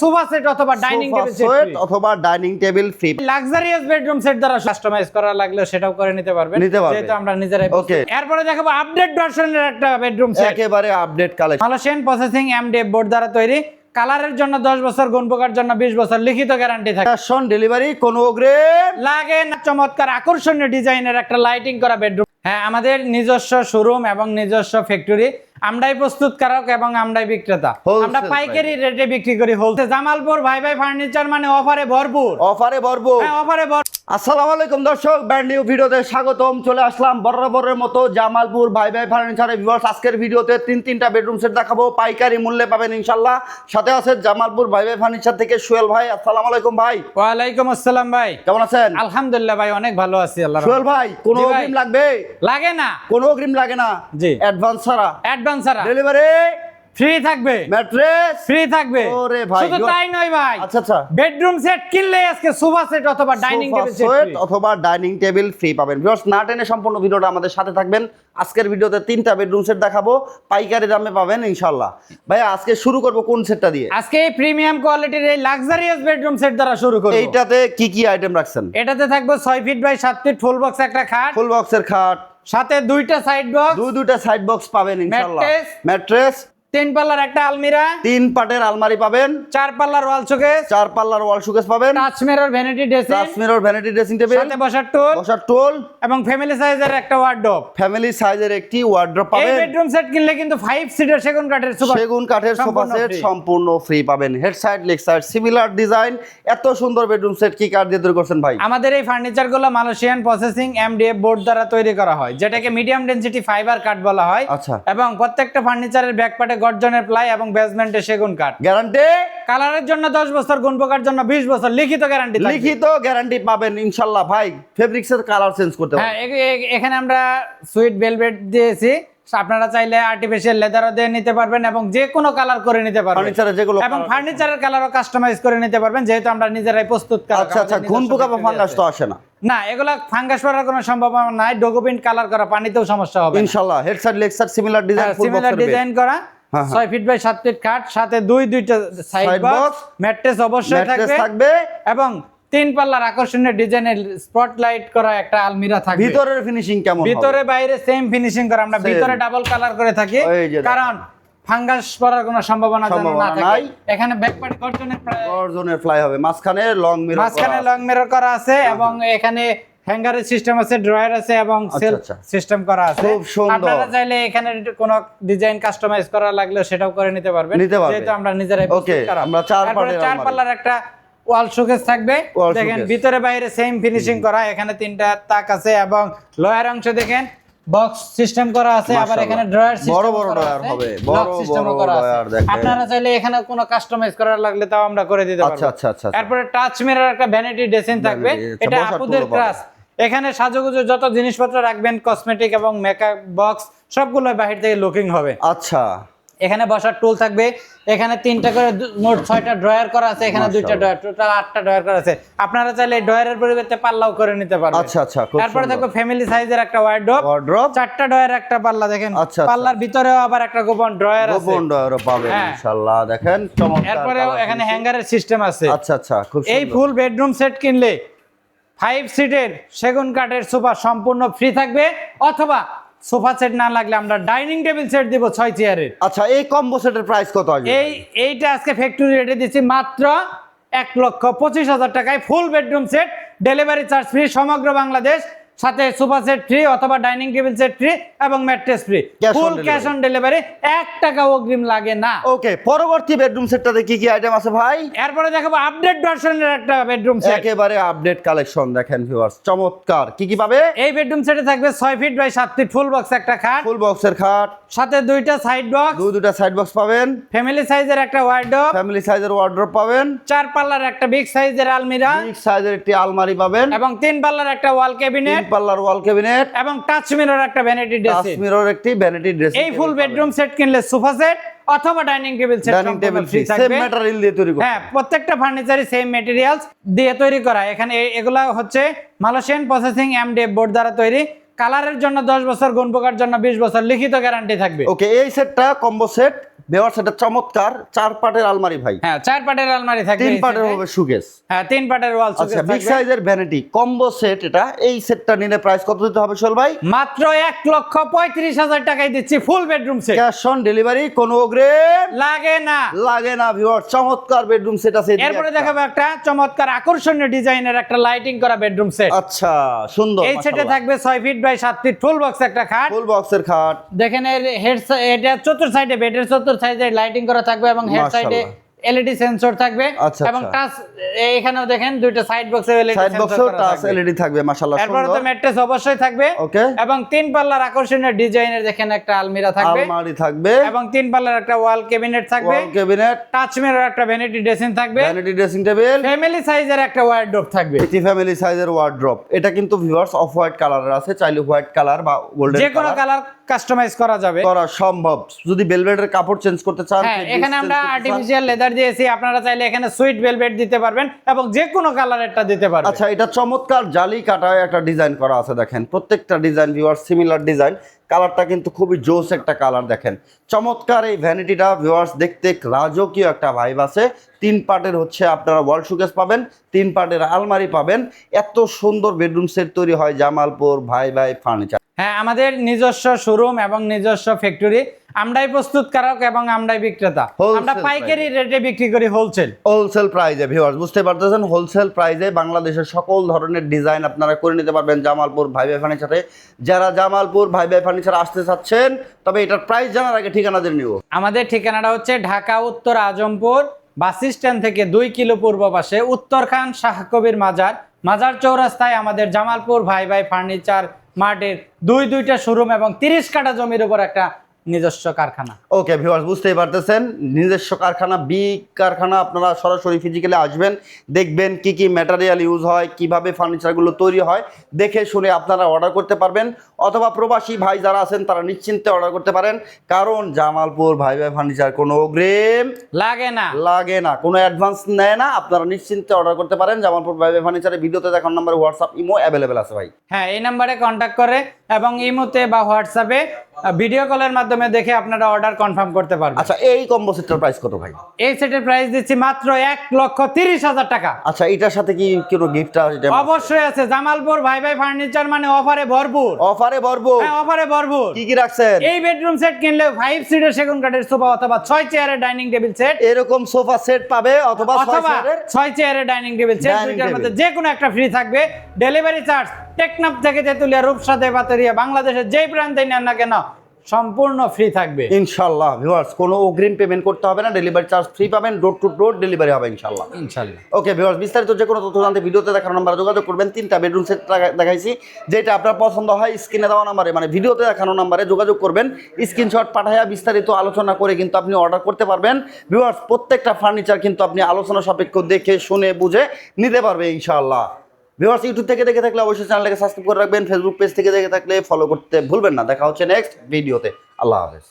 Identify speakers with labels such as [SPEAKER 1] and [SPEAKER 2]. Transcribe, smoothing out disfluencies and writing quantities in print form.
[SPEAKER 1] Sofa set অথবা dining table set
[SPEAKER 2] অথবা dining table free.
[SPEAKER 1] Luxurious bedroom set দ্বারা customise করা লাগলে সেটাও করে নিতে পারবেন, যেহেতু আমরা নিজেরাই।
[SPEAKER 2] ওকে,
[SPEAKER 1] এরপরে দেখাবো আপডেট ভার্সনের একটা বেডরুম সেট,
[SPEAKER 2] একেবারে update collection.
[SPEAKER 1] Malaysian processing MDF board দ্বারা তৈরি, কালারের জন্য 10 বছর, গুণ পোকার জন্য 20 বছর লিখিত গ্যারান্টি থাকে।
[SPEAKER 2] ক্যাশ অন ডেলিভারি, কোনো অগ্রিম
[SPEAKER 1] লাগে না। চমৎকার আকর্ষণীয় ডিজাইনের একটা লাইটিং করা বেডরুম। হ্যাঁ, আমাদের নিজস্ব শোরুম এবং নিজস্ব ফ্যাক্টরি, আমরাই প্রস্তুতকারক এবং আমরাই বিক্রেতা। আমরা পাইকারি রেটে বিক্রি করি হোলসেল। জামালপুর ভাই ভাই ফার্নিচার মানে অফারে ভরপুর,
[SPEAKER 2] অফারে ভরপুর।
[SPEAKER 1] হ্যাঁ, অফারে ভরপুর।
[SPEAKER 2] আসসালামু আলাইকুম দর্শক, ব্র্যান্ড নিউ ভিডিওতে স্বাগতম। চলে আসলাম বরাবরের মতো জামালপুর ভাই ভাই ফার্নিচারের ভিউয়ার্স। আজকের ভিডিওতে তিনটা বেডরুম সেট দেখাবো, পাইকারি মূল্যে পাবেন ইনশাআল্লাহ। সাথে আছে জামালপুর ভাই ভাই ফার্নিচার থেকে সোহেল ভাই। আসসালামু আলাইকুম ভাই।
[SPEAKER 1] ওয়ালাইকুম আসসালাম ভাই,
[SPEAKER 2] কেমন আছেন?
[SPEAKER 1] আলহামদুলিল্লাহ ভাই, অনেক ভালো আছি আল্লাহর
[SPEAKER 2] সোহেল ভাই, কোনো
[SPEAKER 1] জি ভাই।
[SPEAKER 2] অগ্রিম লাগবে?
[SPEAKER 1] লাগে না,
[SPEAKER 2] কোনো অগ্রিম লাগে না,
[SPEAKER 1] জি।
[SPEAKER 2] অ্যাডভান্স ছাড়া
[SPEAKER 1] অ্যাডভান্স ছাড়া
[SPEAKER 2] ডেলিভারি
[SPEAKER 1] ফ্রি থাকবে,
[SPEAKER 2] ম্যাট্রেস
[SPEAKER 1] ফ্রি থাকবে।
[SPEAKER 2] ওরে ভাই,
[SPEAKER 1] শুধু তাই নয় ভাই,
[SPEAKER 2] আচ্ছা আচ্ছা,
[SPEAKER 1] বেডরুম সেট কিনলে আজকে সোফা সেট অথবা ডাইনিং টেবিল সেট
[SPEAKER 2] অথবা ডাইনিং টেবিল ফ্রি পাবেন। ভিউয়ার্স, না টেনে সম্পূর্ণ ভিডিওটা আমাদের সাথে থাকবেন। আজকের ভিডিওতে তিনটা বেডরুম সেট দেখাবো, পাইকারি দামে পাবেন ইনশাআল্লাহ। ভাই আজকে শুরু করব কোন সেটটা দিয়ে?
[SPEAKER 1] আজকে এই প্রিমিয়াম কোয়ালিটির এই লাক্সারিয়াস বেডরুম সেট দ্বারা শুরু করব।
[SPEAKER 2] এইটাতে কি কি আইটেম রাখছেন?
[SPEAKER 1] এটাতে থাকবে 6 feet by 7 feet full box একটা খাট,
[SPEAKER 2] ফুল বক্সের খাট,
[SPEAKER 1] সাথে দুইটা সাইড বক্স,
[SPEAKER 2] দুইটা সাইড বক্স পাবেন ইনশাআল্লাহ।
[SPEAKER 1] ম্যাট্রেস,
[SPEAKER 2] ম্যাট্রেস,
[SPEAKER 1] 3 পাল্লার একটা আলমিরা,
[SPEAKER 2] 3 পাটের আলমারি পাবেন,
[SPEAKER 1] 4 পাল্লার ওয়াল শোকেস,
[SPEAKER 2] 4 পাল্লার ওয়াল শোকেস পাবেন,
[SPEAKER 1] touch mirror vanity dressing,
[SPEAKER 2] touch mirror vanity dressing table,
[SPEAKER 1] সাথে বসার টুল,
[SPEAKER 2] বসার টুল
[SPEAKER 1] এবং ফ্যামিলি সাইজের একটা ওয়ার্ডরোব।
[SPEAKER 2] ফ্যামিলি সাইজের একটি ওয়ার্ড্রপ
[SPEAKER 1] এই
[SPEAKER 2] পাবেন।
[SPEAKER 1] বেডরুম সেট কিনলে কিন্তু 5 সিটার সেগুন কাঠের সোফা,
[SPEAKER 2] সেগুন কাঠের সোফা
[SPEAKER 1] সম্পূর্ণ
[SPEAKER 2] সেট
[SPEAKER 1] free।
[SPEAKER 2] সম্পূর্ণ ফ্রি পাবেন। Head side leg side similar design. এত সুন্দর বেডরুম সেট কি কাঠ দিয়ে তৈরি করছেন ভাই?
[SPEAKER 1] আমাদের এই ফার্নিচারগুলো মালয়েশিয়ান প্রসেসিং এমডিএফ বোর্ড দ্বারা তৈরি করা হয়, যেটাকে মিডিয়াম ডেনসিটি ফাইবার কাঠ বলা হয়।
[SPEAKER 2] আচ্ছা,
[SPEAKER 1] এবং প্রত্যেকটা ফার্নিচারের ব্যাকপার্টে গর্জনের প্লাই এবং বেসমেন্টে সেগুন কাঠ।
[SPEAKER 2] গ্যারান্টি
[SPEAKER 1] কালারের জন্য 10 বছর, গুণ পোকার জন্য 20 বছর লিখিত গ্যারান্টি থাকে।
[SPEAKER 2] লিখিত গ্যারান্টি পাবেন ইনশাআল্লাহ। ভাই ফেব্রিক্সের কালার চেঞ্জ করতে
[SPEAKER 1] হ্যাঁ,
[SPEAKER 2] পারবেন।
[SPEAKER 1] এখানে আমরা সুইট ভেলভেট দিয়েছি, আপনারা চাইলে আর্টিফিশিয়াল লেদারও দিয়ে নিতে পারবেন এবং যে কোনো কালার করে নিতে পারবেন।
[SPEAKER 2] ফার্নিচারে যেগুলো
[SPEAKER 1] এবং ফার্নিচারের কালারও কাস্টমাইজ করে নিতে পারবেন, যেহেতু আমরা নিজেরাই প্রস্তুত করি।
[SPEAKER 2] আচ্ছা আচ্ছা, ঘুন পোকা বা ফাঙ্গাস তো আসে না?
[SPEAKER 1] না, এগুলা ফাঙ্গাস পড়ার কোনো সম্ভাবনা নাই। ডকুমেন্ট কালার করা, পানিতেও সমস্যা হবে না
[SPEAKER 2] ইনশাআল্লাহ। Head side leg side similar design, full
[SPEAKER 1] similar
[SPEAKER 2] বক্সের
[SPEAKER 1] ডিজাইন করা। 6 ফিট বাই 7 ফিট কাঠ, সাথে দুইটা সাইড বক্স, ম্যাট্রেস অবশ্যই থাকবে এবং 3 পাল্লার আকর্ষণীয় ডিজাইনের স্পটলাইট করা একটা আলমিরা থাকবে।
[SPEAKER 2] ভিতরের ফিনিশিং কেমন?
[SPEAKER 1] ভিতরে বাইরে সেম ফিনিশিং করা। আমরা ভিতরে ডাবল কালার করে থাকি, কারণ ফাঙ্গাস পড়ার কোনো সম্ভাবনা না থাকে। এখানে ব্যাকপার্ট
[SPEAKER 2] গর্জনের ফ্লাই হবে, মাঝখানে লং
[SPEAKER 1] মিরর করা আছে এবং এখানে হ্যাঙ্গারের সিস্টেম আছে, ড্রয়ার আছে এবং সেলফ সিস্টেম করা আছে।
[SPEAKER 2] খুব সুন্দর।
[SPEAKER 1] আপনারা চাইলে এখানে কোনো ডিজাইন কাস্টমাইজ করা লাগলে সেটাও করে নিতে পারবেন, যেহেতু আমরা নিজেরাই প্রস্তুত করা।
[SPEAKER 2] আমরা 4
[SPEAKER 1] পাল্লার একটা ওয়াল শোকেস থাকবে, দেখেন ভিতরে বাইরে সেম ফিনিশিং করা। এখানে 3টা তাক আছে এবং লোয়ার অংশ দেখেন বক্স সিস্টেম করা আছে। আবার এখানে ড্রয়ার সিস্টেম,
[SPEAKER 2] বড় বড় ড্রয়ার হবে, বড় বড় ড্রয়ার দেখেন।
[SPEAKER 1] আপনারা চাইলে এখানে কোনো কাস্টমাইজ করা লাগলে তাও আমরা করে দিতে পারবো।
[SPEAKER 2] আচ্ছা আচ্ছা আচ্ছা।
[SPEAKER 1] তারপরে টাচ মিরর একটা ভ্যানিটি ড্রেসিং থাকবে, এটা আপুদের ক্লাস। এখানে সাজুগুজু যত জিনিসপত্র রাখবেন, কসমেটিক এবং মেকআপ বক্স সবগুলো বাহির থেকে লুকিং হবে।
[SPEAKER 2] আচ্ছা,
[SPEAKER 1] এখানে বসার টুল থাকবে। এখানে 3টা করে মোট 6টা ড্রয়ার করা আছে, এখানে 2টা ড্রয়ার, টোটাল 8টা ড্রয়ার করা আছে। আপনারা চাইলে ড্রয়ারের পরিবর্তে পাল্লাও করে নিতে পারবেন।
[SPEAKER 2] আচ্ছা আচ্ছা।
[SPEAKER 1] তারপরে থাকবে ফ্যামিলি সাইজের একটা ওয়ার্ডরোব, 4টা ড্রয়ার একটা পাল্লা দেখেন। পাল্লার ভিতরেও আবার একটা গোপন ড্রয়ার আছে,
[SPEAKER 2] গোপন ড্রয়ারও পাবেন ইনশাআল্লাহ। দেখেন চমৎকার।
[SPEAKER 1] এরপরেও এখানে হ্যাঙ্গারের সিস্টেম আছে।
[SPEAKER 2] আচ্ছা আচ্ছা, খুব সুন্দর।
[SPEAKER 1] এই ফুল বেডরুম সেট কিনলে 5 সিটের সেগুন কাঠের সোফা সম্পূর্ণ ফ্রি থাকবে, অথবা সোফা সেট না লাগলে আমরা ডাইনিং টেবিল সেট দিব 6 চেয়ারের।
[SPEAKER 2] আচ্ছা, এই কম্বো সেটের প্রাইস কত আসবে?
[SPEAKER 1] এইটা আজকে ফ্যাক্টরি রেটে দিচ্ছি মাত্র 1,25,000 টাকায়। Full bedroom set, delivery charge free সমগ্র বাংলাদেশ, সাথে সোফা সেট ফ্রি অথবা ডাইনিং টেবিল সেট ফ্রি এবং mattress free. Full cash on delivery, 1 টাকা অগ্রিম লাগে না।
[SPEAKER 2] ওকে, পরবর্তী বেডরুম সেটটাতে কি কি আইটেম আছে ভাই?
[SPEAKER 1] এরপরে দেখাবো আপডেট ভার্সনের একটা বেডরুম সেট,
[SPEAKER 2] একেবারে আপডেট কালেকশন। দেখেন ভিউয়ার্স, চমৎকার। কি কি পাবে
[SPEAKER 1] এই বেডরুম সেটে? থাকবে 6 feet by 7 feet full box একটা খাট,
[SPEAKER 2] ফুল বক্সের খাট,
[SPEAKER 1] সাথে 2টা সাইড বক্স,
[SPEAKER 2] দুইটা সাইড বক্স পাবেন,
[SPEAKER 1] ফ্যামিলি সাইজের একটা ওয়ার্ডরোব,
[SPEAKER 2] ফ্যামিলি সাইজের ওয়ার্ডরোব পাবেন,
[SPEAKER 1] 4 পাল্লার একটা বিগ সাইজের আলমিরা,
[SPEAKER 2] বিগ সাইজের একটি আলমারি পাবেন
[SPEAKER 1] এবং 3 পাল্লার একটা ওয়াল ক্যাবিনেট,
[SPEAKER 2] 3 পাল্লার ওয়াল ক্যাবিনেট
[SPEAKER 1] এবং টাচ মিরর একটা ভ্যানিটি ড্রেসিং।
[SPEAKER 2] টাচ মিরর একটি ভ্যানিটি ড্রেসিং।
[SPEAKER 1] এই ফুল বেডরুম সেট কিনলে সোফা সেট অথবা dining table set
[SPEAKER 2] dining table free, same material দিয়ে তৈরি করা।
[SPEAKER 1] হ্যাঁ, প্রত্যেকটা ফার্নিচারই সেম ম্যাটেরিয়ালস দিয়ে তৈরি করা। এখানে এগুলা হচ্ছে মালয়েশিয়ান প্রসেসিং এমডিএফ বোর্ড দ্বারা তৈরি, কালারের জন্য 10 বছর, গুণ পোকার জন্য 20 বছর লিখিত গ্যারান্টি থাকবে।
[SPEAKER 2] ওকে, এই সেটটা কম্বো সেট ভিউয়ার্স, এটা চমৎকার 4 পার্টের আলমারি ভাই।
[SPEAKER 1] হ্যাঁ 4 পাটের আলমারি থাকবে,
[SPEAKER 2] 3 পার্টের হবে সুকেস।
[SPEAKER 1] হ্যাঁ 3 পাটের ওয়াল শোকেস
[SPEAKER 2] আচ্ছা, বিগ
[SPEAKER 1] থাকবে।
[SPEAKER 2] সাইজের ভ্যানিটি কম্বো সেট এটা। এই সেটটা নিলে প্রাইস কত দিতে হবে সোহেল ভাই?
[SPEAKER 1] মাত্র 1,35,000 টাকায় দিচ্ছি full bedroom set.
[SPEAKER 2] Cash on delivery, কোনো অগ্রিম
[SPEAKER 1] লাগে না।
[SPEAKER 2] লাগে না ভিউয়ার্স। চমৎকার বেডরুম সেট আছে।
[SPEAKER 1] এরপরে দেখাবো একটা চমৎকার আকর্ষণীয় ডিজাইনের একটা লাইটিং করা বেডরুম সেট।
[SPEAKER 2] আচ্ছা, সুন্দর।
[SPEAKER 1] এই সেটে থাকবে 6 feet by 7 feet full box একটা খাট।
[SPEAKER 2] ফুল বক্সের খাট।
[SPEAKER 1] দেখেন এর হেড, এটা চতুর্থ সাইডে, বেডের চতুর্থ সাইডে লাইটিং করা থাকবে এবং হেড সাইডে এলইডি সেন্সর থাকবে।
[SPEAKER 2] আচ্ছা,
[SPEAKER 1] এবং
[SPEAKER 2] আচ্ছা।
[SPEAKER 1] টাচ, এখানেও দেখেন দুইটা সাইড বক্সে এলইডি
[SPEAKER 2] সাইড
[SPEAKER 1] সেন্সর
[SPEAKER 2] বক্সেও
[SPEAKER 1] করা
[SPEAKER 2] টাচ
[SPEAKER 1] থাকবে।
[SPEAKER 2] এলইডি থাকবে, মাশাআল্লাহ
[SPEAKER 1] এরপরে তো
[SPEAKER 2] সুন্দর।
[SPEAKER 1] ম্যাট্রেস অবশ্যই থাকবে।
[SPEAKER 2] ওকে।
[SPEAKER 1] এবং 3 পাল্লার আকর্ষণীয় ডিজাইনের দেখেন একটা আলমিরা থাকবে
[SPEAKER 2] আলমারি থাকবে
[SPEAKER 1] এবং 3 পাল্লার একটা ওয়াল ক্যাবিনেট থাকবে।
[SPEAKER 2] ওয়াল ক্যাবিনেট,
[SPEAKER 1] টাচ মিরর একটা ভ্যানিটি ড্রেসিং থাকবে।
[SPEAKER 2] ভ্যানিটি ড্রেসিং টেবিল,
[SPEAKER 1] ফ্যামিলি সাইজের একটা ওয়ারড্রপ থাকবে।
[SPEAKER 2] এটি ফ্যামিলি সাইজের ওয়ার্ড্রপ। এটা কিন্তু ভিউয়ার্স অফ হোয়াইট কালারের আছে, চাইলে হোয়াইট কালার বা গোল্ডেন
[SPEAKER 1] যে কোনো কালার কাস্টমাইজ করা যাবে,
[SPEAKER 2] করা সম্ভব। যদি ভেলভেটের কাপড় চেঞ্জ করতে চান,
[SPEAKER 1] হ্যাঁ এখানে আমরা আর্টিফিশিয়াল লেদার দিয়েছি, আপনারা চাইলে এখানে সুইট ভেলভেট দিতে পারবেন এবং যে কোনো কালারেরটা দিতে পারবেন।
[SPEAKER 2] আচ্ছা, এটা চমৎকার জালি কাটায় একটা ডিজাইন করা আছে, দেখেন প্রত্যেকটা ডিজাইন ভিউয়ার্স সিমিলার ডিজাইন। কালারটা কিন্তু খুবই জোস একটা কালার, দেখেন চমৎকার এই ভ্যানিটিটা ভিউয়ার্স। দেখতে রাজকীয় একটা ভাইব আছে। 3 পার্টের হচ্ছে আপনারা ওয়াল শোকেস পাবেন, 3 পার্টের আলমারি পাবেন। এত সুন্দর বেডরুম সেট তৈরি হয় জামালপুর ভাই ভাই ফার্নিচার।
[SPEAKER 1] হ্যাঁ আমাদের নিজস্ব শোরুম এবং নিজস্ব ফ্যাক্টরি, আমরাই প্রস্তুতকারক এবং আমরাই বিক্রেতা।
[SPEAKER 2] Wholesale
[SPEAKER 1] আমরা পাইকারি রেটে বিক্রি করি, হোলসেল।
[SPEAKER 2] হোলসেল প্রাইজে ভিউয়ার্স, বুঝতে পারতেছেন, হোলসেল প্রাইজে বাংলাদেশের সকল ধরনের ডিজাইন আপনারা করে নিতে পারবেন জামালপুর ভাই ভাই ফার্নিচারে। যারা জামালপুর ভাই ভাই ফার্নিচার আসতে চাচ্ছেন, তবে এটার প্রাইস জানার আগে ঠিকানা দিয়ে নিব।
[SPEAKER 1] আমাদের ঠিকানাটা হচ্ছে ঢাকা উত্তর আজমপুর বাস স্ট্যান্ড থেকে 2 কিলো পূর্ব পাশে উত্তরখান শাহ কবির মাজার, মাজার চৌরাস্তায় আমাদের জামালপুর ভাই ভাই ফার্নিচার মার্টের দুইটা শোরুম এবং 30 কাঠা জমির উপর একটা নিজস্ব কারখানা।
[SPEAKER 2] ওকে ভিউয়ার্স, বুঝতেই পারতেছেন, নিজস্ব কারখানা, বিগ কারখানা। আপনারা সরাসরি ফিজিক্যালি আসবেন, দেখবেন কি কি ম্যাটেরিয়াল ইউজ হয়, কিভাবে ফার্নিচারগুলো তৈরি হয়, দেখে শুনে আপনারা অর্ডার করতে পারবেন। অথবা প্রবাসী ভাই যারা আছেন তারা নিশ্চিন্তে অর্ডার করতে পারেন, কারণ জামালপুর ভাই ভাই ফার্নিচার কোনো অগ্রিম
[SPEAKER 1] লাগে না,
[SPEAKER 2] কোনো অ্যাডভান্স নেয় না। আপনারা নিশ্চিন্তে অর্ডার করতে পারেন জামালপুর ভাই ভাই ফার্নিচারের। ভিডিওতে দেখার নাম্বার হোয়াটসঅ্যাপ ইমো অ্যাভেলেবেল আছে ভাই।
[SPEAKER 1] হ্যাঁ এই নাম্বারে কন্ট্যাক্ট করে এবং ইমোতে বা হোয়াটসঅ্যাপে ভিডিও কলের মাধ্যমে দেখে আপনারা অর্ডার কনফার্ম করতে পারবেন।
[SPEAKER 2] আচ্ছা, এই কম্বো সেটটার প্রাইস কত ভাই?
[SPEAKER 1] এই সেটের প্রাইস দিচ্ছি মাত্র 1,30,000 টাকা।
[SPEAKER 2] আচ্ছা, এটার সাথে কি কোনো গিফট আছে?
[SPEAKER 1] অবশ্যই আছে। জামালপুর ভাই ভাই ফার্নিচার মানে অফারে ভরপুর।
[SPEAKER 2] অফারে ভরপুর।
[SPEAKER 1] হ্যাঁ অফারে ভরপুর।
[SPEAKER 2] কি রাখছেন?
[SPEAKER 1] এই বেডরুম সেট কিনলে 5 সিটের সেগুন কাঠের সোফা অথবা 6 চেয়ারের ডাইনিং টেবিল সেট,
[SPEAKER 2] এরকম সোফা সেট পাবে, অথবা
[SPEAKER 1] 6 চেয়ারের ডাইনিং টেবিল সেট,
[SPEAKER 2] Dining
[SPEAKER 1] দুইটার
[SPEAKER 2] table।
[SPEAKER 1] মধ্যে যে কোনো একটা ফ্রি থাকবে। ডেলিভারি চার্জ টেকনাফ থেকে তেতুলিয়া, রূপসাতে, বাতেরিয়া, বাংলাদেশের যেই প্রান্তে নেন না কেন সম্পূর্ণ ফ্রি থাকবে
[SPEAKER 2] ইনশাআল্লাহ। ভিউয়ার্স, কোনো অগ্রিম পেমেন্ট করতে হবে না, ডেলিভারি চার্জ ফ্রি পাবেন, ডোর টু ডোর ডেলিভারি হবে ইনশাআল্লাহ। ওকে ভিউয়ার্স, বিস্তারিত যে কোনো তথ্য জানতে ভিডিওতে দেখানো নাম্বারে যোগাযোগ করবেন। 3টা বেডরুম সেট দেখাইছি, যেটা আপনার পছন্দ হয় স্ক্রিনে দেওয়া নাম্বারে, মানে ভিডিওতে দেখানো নাম্বারে যোগাযোগ করবেন। স্ক্রিনশট পাঠাইয়া বিস্তারিত আলোচনা করে কিন্তু আপনি অর্ডার করতে পারবেন। ভিউয়ার্স, প্রত্যেকটা ফার্নিচার কিন্তু আপনি আলোচনা সাপেক্ষ দেখে শুনে বুঝে নিতে পারবে ইনশাআল্লাহ। ভিউয়ার্স, ইউটিউব থেকে দেখে থাকলে অবশ্যই চ্যানেলটাকে সাবস্ক্রাইব করে রাখবেন। ফেসবুক পেজ থেকে দেখে থাকলে ফলো করতে ভুলবেন না। দেখা হচ্ছে নেক্সট ভিডিওতে। আল্লাহ হাফেজ।